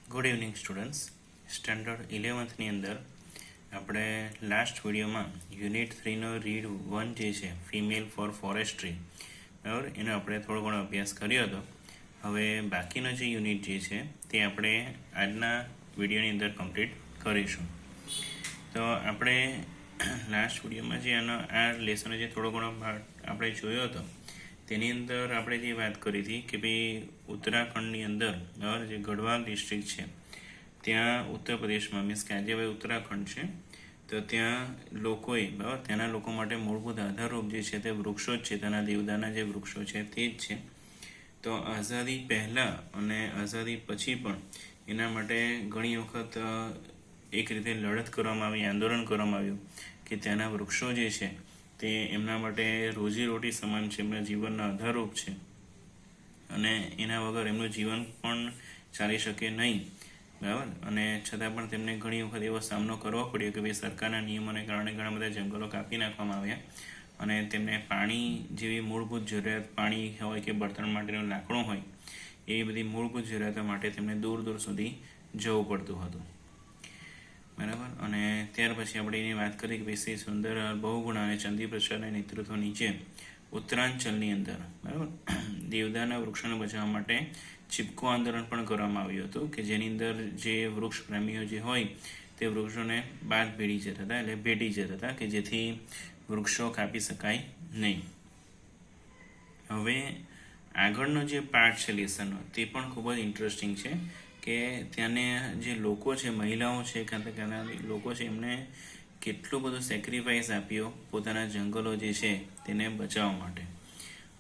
Good evening students. Standard 11થની અંદર આપણે last વિડીયોમાં યુનિટ 3નો રીડ 1 જે છે ફિમેલ ફોર ફોરેસ્ટ્રી, બરાબર, એનો આપણે થોડો ઘણો અભ્યાસ કર્યો હતો. હવે બાકીનો જે યુનિટ જે છે તે આપણે આજના વિડીયોની અંદર કમ્પ્લીટ કરીશું. તો આપણે લાસ્ટ વિડીયોમાં જે આ લેસનનો જે થોડો ઘણો આપણે જોયો હતો તેની અંદર આપણે જે વાત કરી હતી કે ભાઈ ઉત્તરાખંડની અંદર જે ગઢવાલ ડિસ્ટ્રિક્ટ છે ત્યાં ઉત્તર પ્રદેશમાં, મીન્સ કે આજે ભાઈ ઉત્તરાખંડ છે, તો ત્યાં લોકોએ, બરાબર, ત્યાંના લોકો માટે મૂળભૂત આધારરૂપ જે છે તે વૃક્ષો જ છે, તેના દેવદારના જે વૃક્ષો છે તે જ છે. તો આઝાદી પહેલાં અને આઝાદી પછી પણ એના માટે ઘણી વખત એક રીતે લડત કરવામાં આવી, આંદોલન કરવામાં આવ્યું કે ત્યાંના વૃક્ષો જે છે તે એમના માટે રોજીરોટી સમાન છે, એમના જીવનના આધારરૂપ છે અને એના વગર એમનું જીવન પણ ચાલી શકે નહીં, બરાબર. અને છતાં પણ તેમને ઘણી વખત એવો સામનો કરવો પડ્યો કે ભાઈ સરકારના નિયમોને કારણે ઘણા બધા જંગલો કાપી નાખવામાં આવ્યા અને તેમને પાણી જેવી મૂળભૂત જરૂરિયાત, પાણી હોય કે બળતણ માટેનું લાકડું હોય, એવી બધી મૂળભૂત જરૂરિયાતો માટે તેમને દૂર દૂર સુધી જવું પડતું હતું, બરાબર. અને ત્યાર પછી આપણે એની વાત કરી કે ભાઈ શ્રી સુંદરલાલ બહુગુણા અને ચંદી પ્રસાદના નેતૃત્વ નીચે ઉત્તરાંચલની અંદર, બરાબર, દેવદારના વૃક્ષોને બચાવવા માટે ચીપકો આંદોલન પણ કરવામાં આવ્યું હતું કે જેની અંદર જે વૃક્ષ પ્રેમીઓ જે હોય તે વૃક્ષોને બાદ ભેટી જતા હતા, એટલે ભેટી જતા હતા કે જેથી વૃક્ષો કાપી શકાય નહીં. હવે આગળનો જે પાર્ટ છે લેસનનો તે પણ ખૂબ જ ઇન્ટરેસ્ટિંગ છે કે ત્યાંને જે લોકો છે, મહિલાઓ છે, ત્યાંના લોકો છે, એમને કેટલું બધું સેક્રિફાઈસ આપ્યો પોતાના જંગલો જે છે તેને બચાવવા માટે.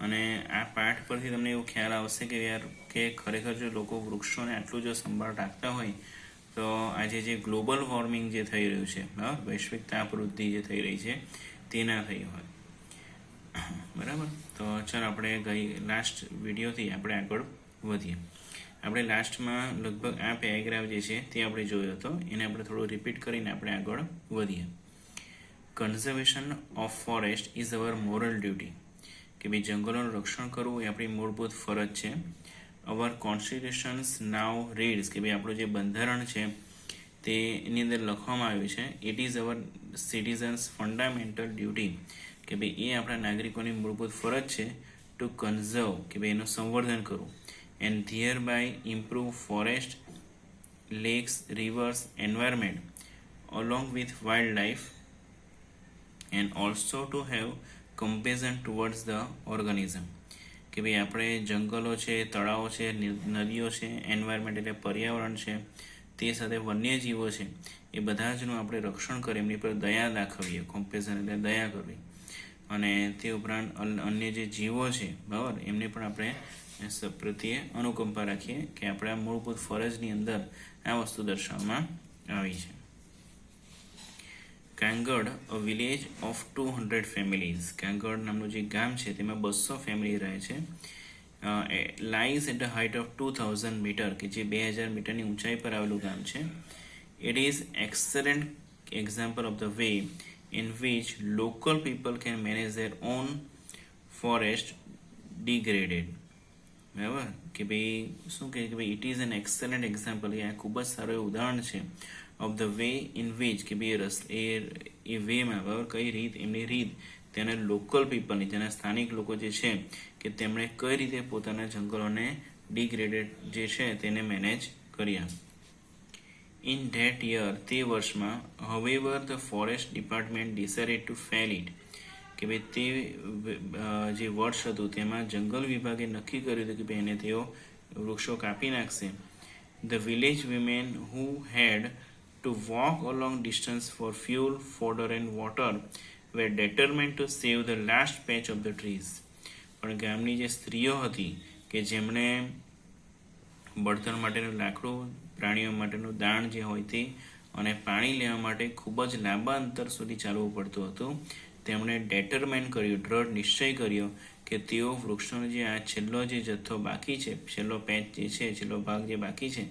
અને આ પાઠ પરથી તમને એવું ખ્યાલ આવશે કે યાર કે ખરેખર જો લોકો વૃક્ષોને આટલું જો સંભાળ રાખતા હોય તો આજે જે ગ્લોબલ વોર્મિંગ જે થઈ રહ્યું છે, બરાબર, વૈશ્વિક તાપ વૃદ્ધિ જે થઈ રહી છે તે ના થઈ હોય, બરાબર. તો ચાલો આપણે લાસ્ટ વિડીયોથી આપણે આગળ વધીએ. આપણે લાસ્ટમાં લગભગ આ પેરેગ્રાફ જે છે તે આપણે જોયો હતો, એને આપણે થોડું રિપીટ કરીને આપણે આગળ વધીએ. Conservation of forest is our moral duty, કે ભાઈ જંગલોનું રક્ષણ કરવું એ આપણી મૂળભૂત ફરજ છે. અવર કોન્સ્ટિટ્યુશન્સ નાવ રીડ્સ, કે ભાઈ આપણું જે બંધારણ છે તેની અંદર લખવામાં આવ્યું છે, it is our citizens fundamental duty, કે ભાઈ એ આપણા નાગરિકોની મૂળભૂત ફરજ છે ટુ કન્ઝર્વ, કે ભાઈ એનું સંવર્ધન કરવું, and thereby improve forest, lakes, rivers, environment along with wildlife and also to have compassion towards the organism, કે ભાઈ આપણે જંગલો છે, તળાવો છે, નદીઓ છે, એન્વાયરમેન્ટ એટલે પર્યાવરણ છે, તે સાથે વન્યજીવો છે, એ બધા જનું આપણે રક્ષણ કરીએ, એમની પર દયા દાખવીએ, કોમ્પેશન એટલે દયા કરવી, અને તે ઉપરાંત અન્ય જે જીવો છે, બરાબર, એમને પણ આપણે પ્રત્યે અનુકંપા રાખીએ કે આપણા મૂળભૂત ફરજની અંદર આ વસ્તુ દર્શાવવામાં આવી છે. Kangad, a village of 200 families, Kangad નામનું જે ગામ છે તેમાં 200 ફેમિલી રહે છે. Lies at the height of 2000 meter, કે જે 2000 મીટરની ઊંચાઈ પર આવેલું ગામ છે. It is excellent example of the way in which local people can manage their own forest degraded, બરાબર, કે ભાઈ શું કહે કે ભાઈ it is an excellent example, એ ખૂબ જ સારું એવું ઉદાહરણ છે of the way in which, કે ભાઈ એ વેમાં, બરાબર, કઈ રીત, એમની રીત તેના લોકલ પીપલની, તેના સ્થાનિક લોકો જે છે કે તેમણે કઈ રીતે પોતાના જંગલોને ડિગ્રેડેડ જે છે તેને મેનેજ કર્યા. ઇન ધેટ યર, તે વર્ષમાં, however the forest department decided to fell it, કે ભાઈ તે જે વર્ષ હતું તેમાં જંગલ વિભાગે નક્કી કર્યું હતું કે ભાઈ એને તેઓ વૃક્ષો કાપી નાખશે. The village women who had to walk a long distance for fuel, fodder and water were determined to save the last patch of the trees. પણ ગામની જે સ્ત્રીઓ હતી કે જેમણે બળતણ માટેનું લાકડું, પ્રાણીઓ માટેનું દાણ જે હોય તે અને પાણી લેવા માટે ખૂબ જ લાંબા અંતર સુધી ચાલવું પડતું હતું, તેમણે ડેટરમાઇન કર્યું, દ્રઢ નિશ્ચય કર્યો કે તેઓ વૃક્ષોનો જે આ છેલ્લો જે જથ્થો બાકી છે, છેલ્લો પેચ જે છે, છેલ્લો ભાગ જે બાકી છે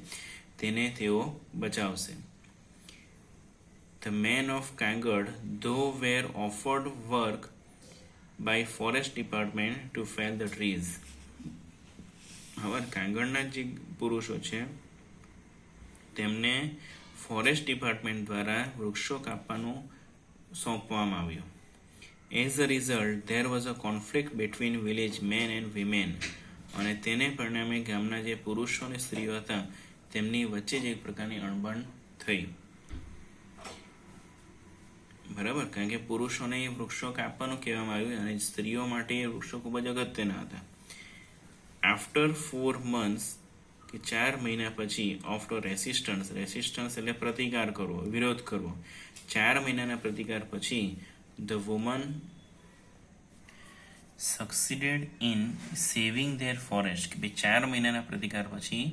તેને તેઓ બચાવશે. The men of Kangad, though, were offered work by forest department to fell the trees. હવે કાંગડના જે પુરુષો છે તેમને ફોરેસ્ટ ડિપાર્ટમેન્ટ દ્વારા વૃક્ષો કાપવાનું સોંપવામાં આવ્યું. As a result there was a conflict between village men and women, અને તેને પરિણામે ગામના જે પુરુષો અને સ્ત્રીઓ હતા તેમની વચ્ચે જ એક પ્રકારની અણબણ થઈ. બરાબર, કારણ કે પુરુષોને એ વૃક્ષો કાપવાનું કહેવામાં આવ્યું અને સ્ત્રીઓ માટે એ વૃક્ષો ખૂબ જ અગત્યના હતા. આફ્ટર 4 months, કે 4 મહિના પછી, ઓફ્ટર રેસિસ્ટન્સ એટલે પ્રતિકાર કરવો, વિરોધ કરવો, 4 મહિનાના પ્રતિકાર પછી the woman succeeded in saving their forest, કે 4 મહિનાના પ્રતિકાર પછી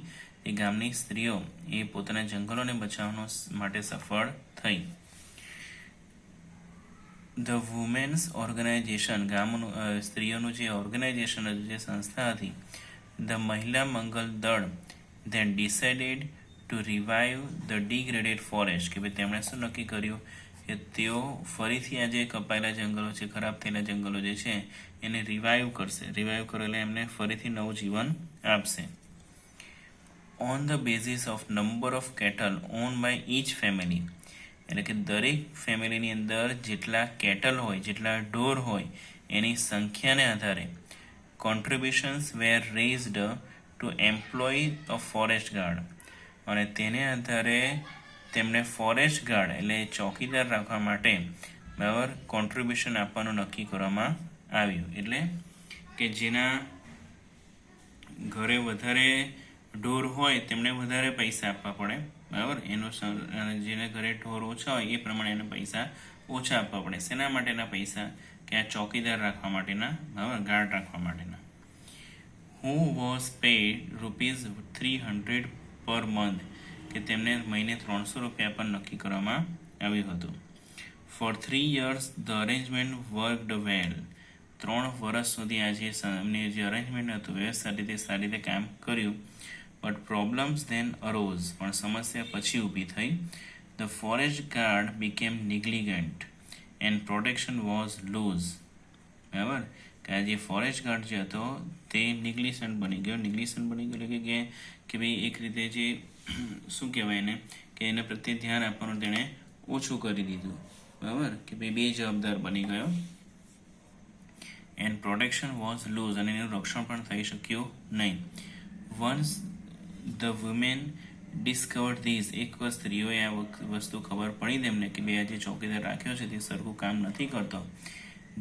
એ ગામની સ્ત્રીઓ એ પોતાના જંગલોને બચાવવા માટે સફળ થઈ. ધ વુમેન્સ ઓર્ગેનાઇઝેશન, સ્ત્રીઓનું જે ઓર્ગેનાઇઝેશન હતું, જે સંસ્થા હતી, the Mahila Mangal Dal, then decided to revive the degraded forest, કે ભાઈ તેમણે શું નક્કી કર્યું કે તેઓ ફરીથી આ જે કપાયેલા જંગલો છે, ખરાબ થયેલા જંગલો જે છે એને રિવાઇવ કરશે. રિવાઇવ કરે એટલે એમને ફરીથી નવું જીવન આપશે. On the basis of number of cattle own by each family, એટલે કે દરેક ફેમિલીની અંદર જેટલા કેટલ હોય, જેટલા ઢોર હોય એની સંખ્યાને આધારે contributions were raised to employ a forest guard, અને તેને આધારે તેમને ફોરેસ્ટ ગાર્ડ એટલે ચોકીદાર રાખવા માટે બરાબર કોન્ટ્રીબ્યુશન આપવાનું નક્કી કરવામાં આવ્યું. એટલે કે જેના ઘરે વધારે ઢોર હોય તેમને વધારે પૈસા આપવા પડે, બરાબર, જેના ઘરે ઢોર ઓછા હોય એ પ્રમાણે એને પૈસા ઓછા આપવા પડે. શેના માટેના પૈસા? કે આ ચોકીદાર રાખવા માટેના, બરાબર, ગાર્ડ રાખવા માટેના. Who was pad ₹300 per month, કે તેમને મહિને 300 રૂપિયા પર નક્કી કરવામાં આવ્યું હતું. For 3 years the arrangement worked well, 3 વર્ષ સુધી આ જે અરેન્જમેન્ટ હતું વ્યવસ્થિત રીતે સારી રીતે કામ કર્યું. બટ પ્રોબ્લેમ્સ ધેન અરોઝ, પણ સમસ્યા પછી ઊભી થઈ. The forest guard became negligent and protection was loose, બરાબર, કે આ જે ફોરેસ્ટ ગાર્ડ જે હતો તે નિગ્લિજન્ટ બની ગયો. એટલે કે ભાઈ એક રીતે જે શું કહેવાય એને, કે એના પ્રત્યે ધ્યાન આપવાનું તેણે ઓછું કરી દીધું, બરાબર, કે ભાઈ બે જવાબદાર બની ગયો. એન્ડ પ્રોટેક્શન વોઝ લૂઝ, અને એનું રક્ષણ પણ થઈ શક્યું નહીં. Once the women discovered this, એક વાર સ્ત્રીઓએ આ વસ્તુ ખબર પડી તેમને કે ભાઈ આ જે ચોકીદાર રાખ્યો છે તે સરખું કામ નથી કરતો.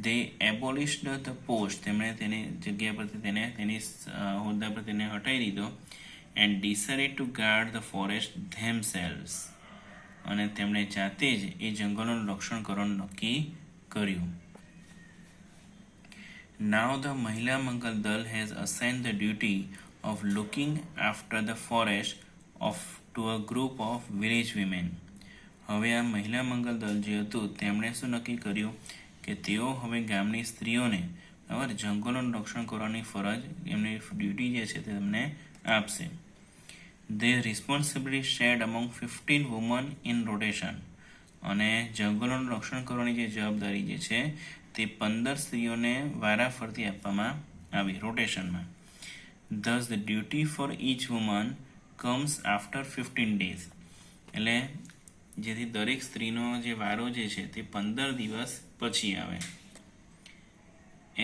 દે એબોલિશ્ડ ધ પોસ્ટ, તેમણે તેની જગ્યા પરથી તેની હોદ્દા પર તેને હટાવી દીધો. And decided to guard the forest themselves, અને તેમણે જાતે જ એ જંગલોનું રક્ષણ કરવાનું નક્કી કર્યું. નાવ ધ મહિલા મંગલ દળ has assigned the duty of looking after the forest to a group of village women. હવે આ મહિલા મંગલ દળ જે હતું તેમણે શું નક્કી કર્યું કે તેઓ હવે ગામની સ્ત્રીઓને બરાબર જંગલોનું રક્ષણ કરવાની ફરજ, એમની ડ્યુટી જે છે તે તેમને આપશે. The responsibility shared among 15 women in rotation, અને જંગલોનું રક્ષણ કરવાની જે જવાબદારી જે છે તે 15 સ્ત્રીઓને વારાફરતી આપવામાં આવી રોટેશનમાં. Thus the duty for each woman comes after 15 days, એટલે જેથી દરેક સ્ત્રીનો જે વારો જે છે તે 15 દિવસ પછી આવે.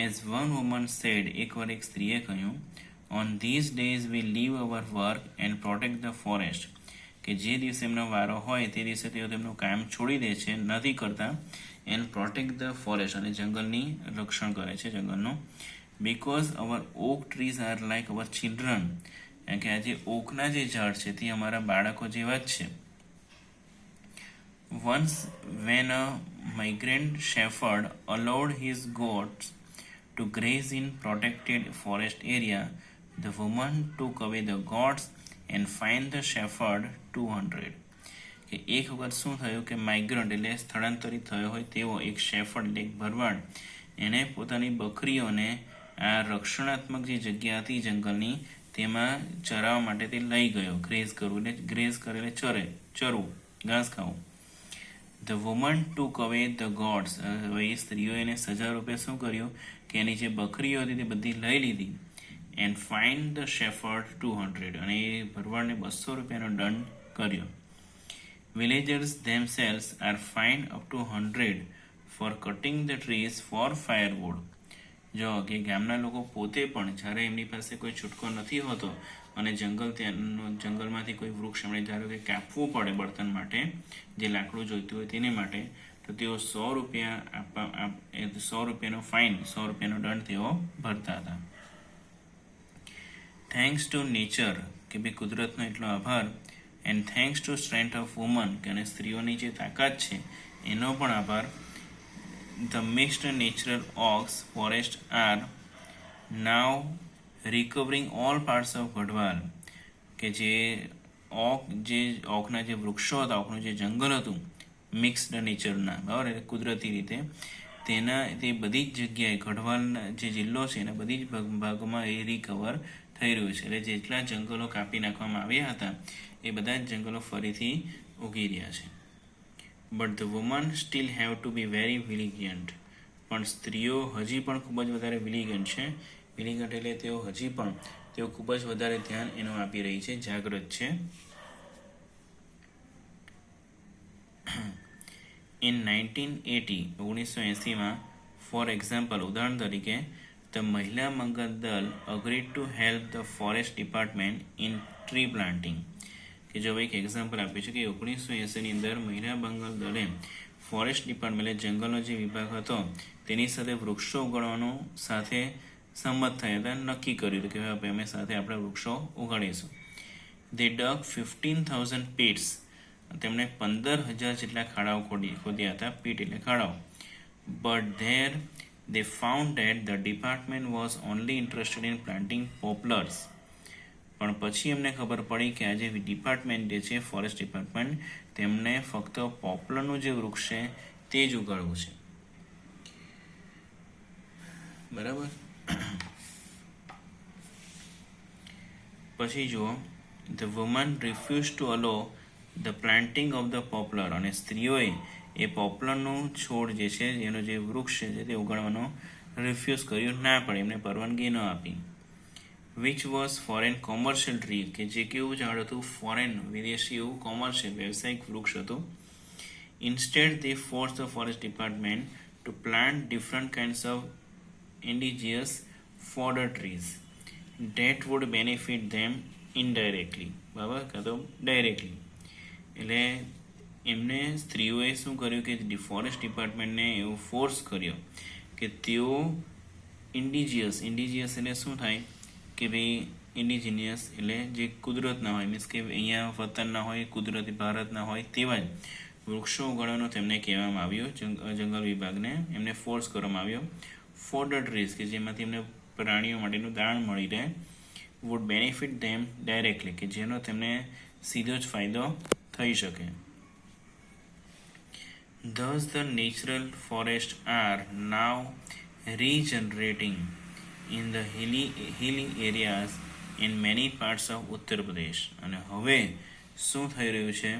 As one woman said, એકવાર એક સ્ત્રીએ કહ્યું, on these days we leave our work and protect the forest, કે જે દિવસે એમનો વારો હોય તે દિવસે તેઓ તેમનું કામ છોડી દે છે, નથી કરતા, and protect the forest, અને જંગલની રક્ષણ કરે છે જંગલનું. Because our oak trees are like our children, કે આ જે ઓકના જે ઝાડ છે તે અમારા બાળકો જેવા જ છે. Once when a migrant shepherd allowed his goats to graze in protected forest area, the woman took away the goats and fined the shepherd 200. કે એક વખત શું થયું કે માઇગ્રન્ટ એટલે સ્થળાંતરિત થયો હોય તેવો એક શેફર્ડ એટલે એક ભરવાડ, એને પોતાની બકરીઓને આ રક્ષણાત્મક જે જગ્યા હતી જંગલની તેમાં ચરાવવા માટે તે લઈ ગયો. ગ્રેઝ કરવું એટલે ગ્રેઝ કરે એટલે ચરવું, ઘાસ ખાવું. ધ વુમન ટુક અવે ધ ગોડ્સ, હવે એ સ્ત્રીઓએ એને સજા રૂપે શું કર્યું કે એની જે બકરીઓ હતી તે બધી લઈ લીધી. એન્ડ ફાઇન ધ શેફર્ડ 200, અને એ ભરવાડને 200 રૂપિયાનો દંડ કર્યો. Villagers themselves are fined up to 100 for cutting the trees for firewood. જો કે ગામના લોકો પોતે પણ જ્યારે એમની પાસે કોઈ છૂટકો નથી હોતો અને જંગલમાંથી કોઈ વૃક્ષ એમણે ધારો કે કાપવું પડે બળતણ માટે, જે લાકડું જોઈતું હોય તેને માટે, તો તેઓ 100 રૂપિયાનો ફાઇન, 100 રૂપિયાનો દંડ તેઓ ભરતા હતા. થેન્ક્સ ટુ નેચર, કે ભાઈ કુદરતનો એટલો આભાર, and thanks to strength of woman, કે અને સ્ત્રીઓની જે તાકાત છે એનો પણ આભાર, the mixed natural oaks forest are now recovering all parts of Garhwal, કે જે ઓકના જે વૃક્ષો હતા, ઓકનું જે જંગલ હતું મિક્સ્ડ નેચરના, બરાબર, કુદરતી રીતે તે બધી જ જગ્યાએ ગઢવાલના જે જિલ્લો છે એના બધી જ ભાગોમાં એ રિકવર થઈ રહ્યું છે. એટલે જેટલા જંગલો કાપી નાખવામાં આવ્યા હતા એ બધા જ જંગલો ફરીથી ઉગી રહ્યા છે. But the women still have to be very vigilant, પણ સ્ત્રીઓ હજી પણ ખૂબ જ વધારે વિલિગન્ટ છે. વિલિગન્ટ એટલે તેઓ ખૂબ જ વધારે ધ્યાન એનું આપી રહી છે, જાગૃત છે. ઇન 1980 ફોર એક્ઝામ્પલ, ઉદાહરણ તરીકે, ધ મહિલા મંગલ દળ agreed to help the forest department in tree planting, કે જો એક એક્ઝામ્પલ આપ્યું છે કે 1980ની અંદર મહિલા બંગાળ દળે ફોરેસ્ટ ડિપાર્ટમેન્ટ એટલે જંગલનો જે વિભાગ હતો તેની સાથે વૃક્ષો ઉગાડવાનું સાથે સંમત થયા હતા, નક્કી કર્યું હતું કે હવે અમે સાથે આપણે વૃક્ષો ઉગાડીશું. દે ડગ 15,000 pits, તેમણે 15,000 જેટલા ખાડાઓ ખોદ્યા હતા. પીટ એટલે ખાડાઓ. But there they found that the department was only interested in planting poplars, પણ પછી એમને ખબર પડી કે આ જે ડિપાર્ટમેન્ટ જે છે ફોરેસ્ટ ડિપાર્ટમેન્ટ, તેમને ફક્ત પોપ્લરનું જે વૃક્ષ છે તે જ ઉગાડવું છે, બરાબર. પછી જુઓ, the woman refuse two અલો the planting of the poplar, અને સ્ત્રીઓએ એ પોપ્લરનું છોડ જે છે એનો જે વૃક્ષ છે તે ઉગાડવાનો રિફ્યુઝ કર્યું, ના પડે, એમને પરવાનગી ન આપી. Which was foreign commercial tree, કે જે કેવું ઝાડ હતું, ફોરેન વિદેશી એવું કોમર્શિયલ વ્યવસાયિક વૃક્ષ હતું. Instead they force the forest department to plant different kinds of indigenous fodder trees that would benefit them indirectly, બરાબર, કાં તો ડાયરેક્ટલી. એટલે એમને સ્ત્રીઓએ શું કર્યું કે ફોરેસ્ટ ડિપાર્ટમેન્ટને એવું ફોર્સ કર્યો કે તેઓ ઇન્ડિજિયસ એટલે શું થાય કે ભાઈ ઇન્ડિજિનિયસ એટલે જે કુદરતના હોય, મીન્સ કે અહીંયા વતનના હોય, કુદરતી ભારતના હોય તેવા જ વૃક્ષો ઉગાડવાનો તેમને કહેવામાં આવ્યું, જંગલ વિભાગને એમને ફોર્સ કરવામાં આવ્યો. ફોડર ટ્રીઝ, કે જેમાંથી એમને પ્રાણીઓ માટેનું દાણ મળી રહે. વુડ બેનિફિટ ધેમ ડાયરેક્ટલી, કે જેનો તેમને સીધો જ ફાયદો થઈ શકે. Thus the natural forests are now regenerating in the hilly areas in many parts of Uttar Pradesh. અને હવે શું થઈ રહ્યું છે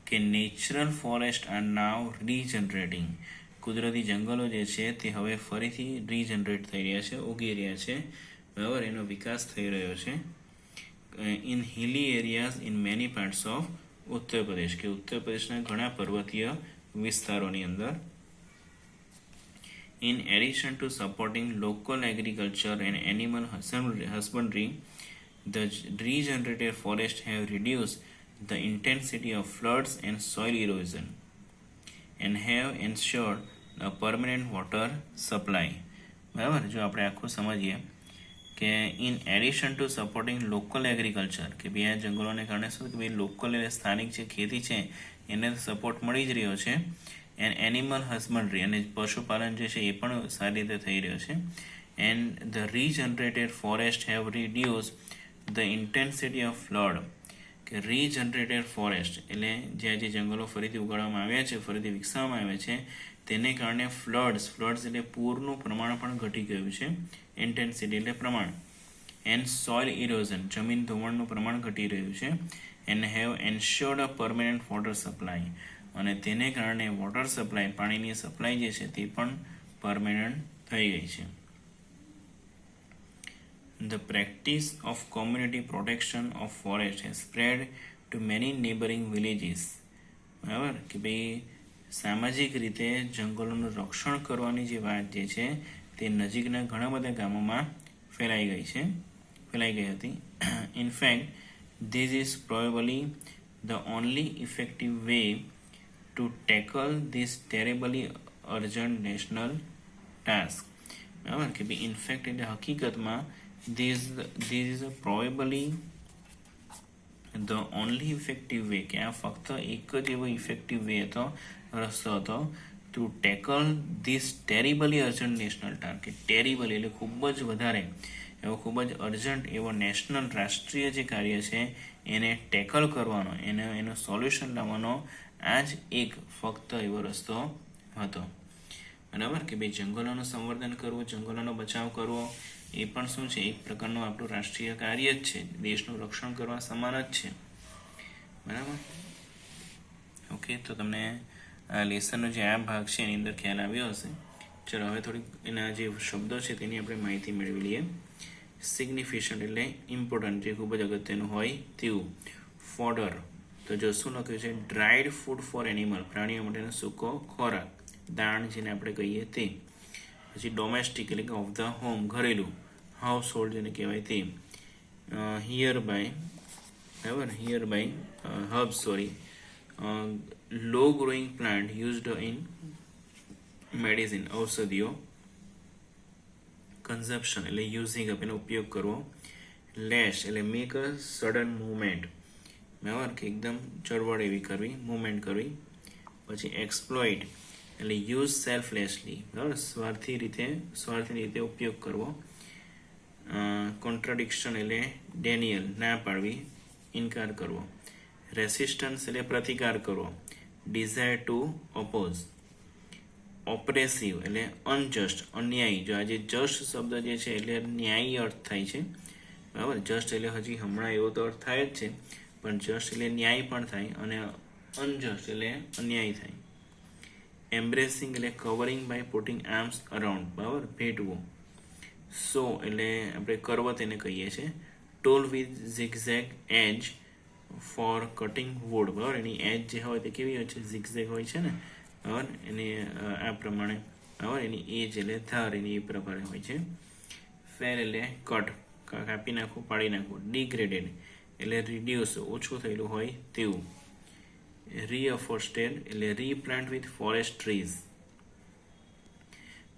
કે નેચરલ ફોરેસ્ટ આર નાવ રીજનરેટિંગ, કુદરતી જંગલો જે છે તે હવે ફરીથી રીજનરેટ થઈ રહ્યા છે, ઉગી રહ્યા છે, બરાબર, એનો વિકાસ થઈ રહ્યો છે. In હિલી areas in many parts of Uttar Pradesh, કે ઉત્તર પ્રદેશના ઘણા પર્વતીય વિસ્તારોની અંદર. In addition to supporting local agriculture and animal husbandry, the regenerated forests have reduced the intensity of floods and soil erosion and have ensured a permanent water supply. બરાબર, જો આપણે આખું સમજીએ કે in addition to supporting local agriculture, કે ભાઈ આ જંગલોને કારણે શું કે ભાઈ લોકલ એટલે સ્થાનિક જે ખેતી છે એને સપોર્ટ મળી જ રહ્યો છે. એન્ડ એનિમલ હસબન્ડરી, અને પશુપાલન જે છે એ પણ સારી રીતે થઈ રહ્યો છે. And the regenerated forest have reduce the intensity of flood, કે રીજનરેટેડ ફોરેસ્ટ એટલે જ્યાં જે જંગલો ફરીથી ઉગાડવામાં આવ્યા છે, ફરીથી વિકસાવવામાં આવ્યા છે, તેને કારણે ફ્લડ્સ એટલે પૂરનું પ્રમાણ પણ ઘટી ગયું છે, ઇન્ટેન્સિટી એટલે પ્રમાણ. એન્ડ સોઇલ ઇરોઝન, જમીન ધોવાણનું પ્રમાણ ઘટી રહ્યું છે. And have એન્શ્યોર્ડ a permanent water supply, અને તેને કારણે વોટર સપ્લાય, પાણીની સપ્લાય જે છે તે પણ પરમેનન્ટ થઈ ગઈ છે. The practice of community protection of forest has spread to many neighbouring villages. બરાબર કે ભાઈ સામાજિક રીતે જંગલોનું રક્ષણ કરવાની જે વાત જે છે તે નજીકના ઘણા બધા ગામોમાં ફેલાઈ ગઈ હતી. In fact this is probably the only effective way to tackle this terribly urgent national task. બરાબર કે ભાઈ ઇનફેક્ટ એટલે હકીકતમાં this is probably the only effective way કે આ ફક્ત એક જ એવો ઇફેક્ટિવ વે હતો, રસ્તો હતો to tackle this terribly urgent national task. કે ટેરિબલી એટલે ખૂબ જ વધારે એવો ખૂબ જ અર્જન્ટ એવો નેશનલ રાષ્ટ્રીય જે કાર્ય છે એને ટેકલ કરવાનો, એનો સોલ્યુશન લાવવાનો આ જ એક ફક્ત એવો રસ્તો હતો. બરાબર કે ભાઈ જંગલોનું સંવર્ધન કરવું, જંગલોનો બચાવ કરવો એ પણ શું છે, એક પ્રકારનું આપણું રાષ્ટ્રીય કાર્ય જ છે, દેશનું રક્ષણ કરવા સમાન જ છે. બરાબર. ઓકે, તો તમને આ લેસનનો જે આ ભાગ છે એની અંદર ખ્યાલ આવ્યો હશે. ચલો હવે થોડીક એના જે શબ્દો છે તેની આપણે માહિતી મેળવી લઈએ. સિગ્નિફિશન્ટ એટલે ઇમ્પોર્ટન્ટ, જે ખૂબ જ અગત્યનું હોય તેવું. ફોડર, તો જો શું લખ્યું છે, ડ્રાઈડ ફૂડ ફોર એનિમલ, પ્રાણીઓ માટેનો સૂકો ખોરાક, દાણ જેને આપણે કહીએ તે. પછી ડોમેસ્ટિક એટલે કે ઓફ ધ હોમ, ઘરેલું, હાઉસ હોલ્ડ જેને કહેવાય તે. Here by herbs, low growing plant used in medicine, ઔષધિઓ. કન્ઝપ્શન એટલે યુઝિંગ અપ, એનો ઉપયોગ કરવો. લેશ એટલે મેક અ સડન મૂવમેન્ટ, બરાબર કે એકદમ ચળવળ એવી કરવી, મૂવમેન્ટ કરવી. પછી એક્સપ્લોઇટ એટલે યુઝ સેલ્ફલેસલી, બરાબર સ્વાર્થી રીતે ઉપયોગ કરવો. કોન્ટ્રાડિક્શન એટલે ડેનિયલ, ના પાડવી, ઇનકાર કરવો. રેસિસ્ટન્સ એટલે પ્રતિકાર કરવો. Dzire two oppose. ઓપ્રેસિવ એટલે અનજસ્ટ, અન્યાયી. જો આજે જસ્ટ શબ્દ જે છે એટલે ન્યાયી અર્થ થાય છે, બરાબર. જસ્ટ એટલે હજી હમણાં એવો તો અર્થ થાય જ છે, પણ જસ્ટ એટલે ન્યાય પણ થાય અને અનજસ્ટ એટલે અન્યાયી થાય. એમ્બ્રેસિંગ એટલે covering by putting arms around, બરાબર ભેટવું. સો એટલે આપણે કરવત એને કહીએ છીએ. Tool with zigzag edge for cutting wood, બરાબર એની એજ જે હોય તે કેવી હોય છે, ઝિગઝેગ હોય છે ને, બરાબર એની આ પ્રમાણે, બરાબર એની એજ એટલે ધાર એની એ પ્રકારે હોય છે. ફેર એટલે કટ, કાપી નાખવું, પાડી નાખવું. ડિગ્રેડેડ એટલે રિડ્યુસ, ઓછું થયેલું હોય તેવું. રીઅફોરેસ્ટેડ એટલે રીપ્લાન્ટ વિથ ફોરેસ્ટ ટ્રીઝ,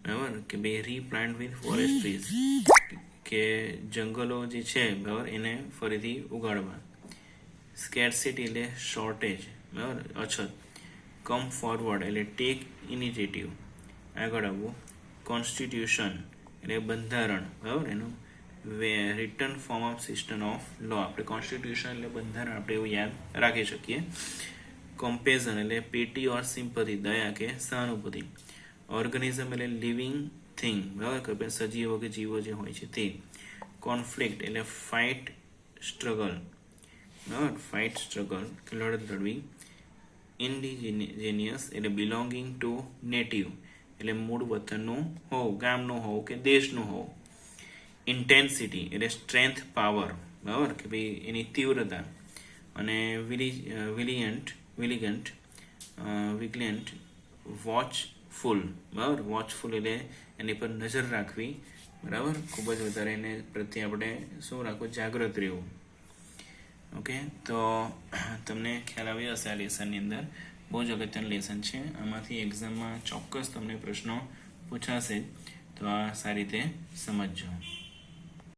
બરાબર કે બે રીપ્લાન્ટ વિથ ફોરેસ્ટ ટ્રીઝ કે જંગલો જે છે, બરાબર એને ફરીથી ઉગાડવા. સ્કેર્સિટી એટલે શોર્ટેજ, બરાબર અછત. કમ ફોરવર્ડ એટલે ટેક ઇનિશિયેટિવ, આગળ આવવું. કોન્સ્ટિટ્યુશન એટલે બંધારણ, બરાબર એનું written form of system of law. આપણે કોન્સ્ટિટ્યુશન એટલે બંધારણ આપણે એવું યાદ રાખી શકીએ. કમ્પેઝન એટલે પીટી ઓર સિમ્પથી, દયા કે સહાનુભૂતિ. ઓર્ગેનિઝમ એટલે લિવિંગ થિંગ, બરાબર કે સજીવો કે જીવો જે હોય છે તે. કોન્ફ્લિક્ટ એટલે ફાઇટ સ્ટ્રગલ, બરાબર ફાઇટ સ્ટ્રગલ કે લડત લડવી. ઇન્ડિજિનિયસ એટલે બિલોંગિંગ ટુ નેટિવ એટલે મૂળ વતનનું હોવું, ગામનું હોવું કે દેશનું હોવું. ઇન્ટેન્સિટી એટલે સ્ટ્રેન્થ, પાવર, બરાબર કે ભાઈ એની તીવ્રતા. અને વિલિયન્ટ વોચફુલ, બરાબર વોચફુલ એટલે એની પર નજર રાખવી, બરાબર ખૂબ જ વધારે એને પ્રત્યે આપણે શું રાખવું, જાગૃત રહેવું. ઓકે, તો તમને ખ્યાલ આવ્યો હશે આ લેસનની અંદર. બહુ જ અગત્યનું લેસન છે, આમાંથી એક્ઝામમાં ચોક્કસ તમને પ્રશ્નો પૂછાશે, તો આ સારી રીતે સમજજો.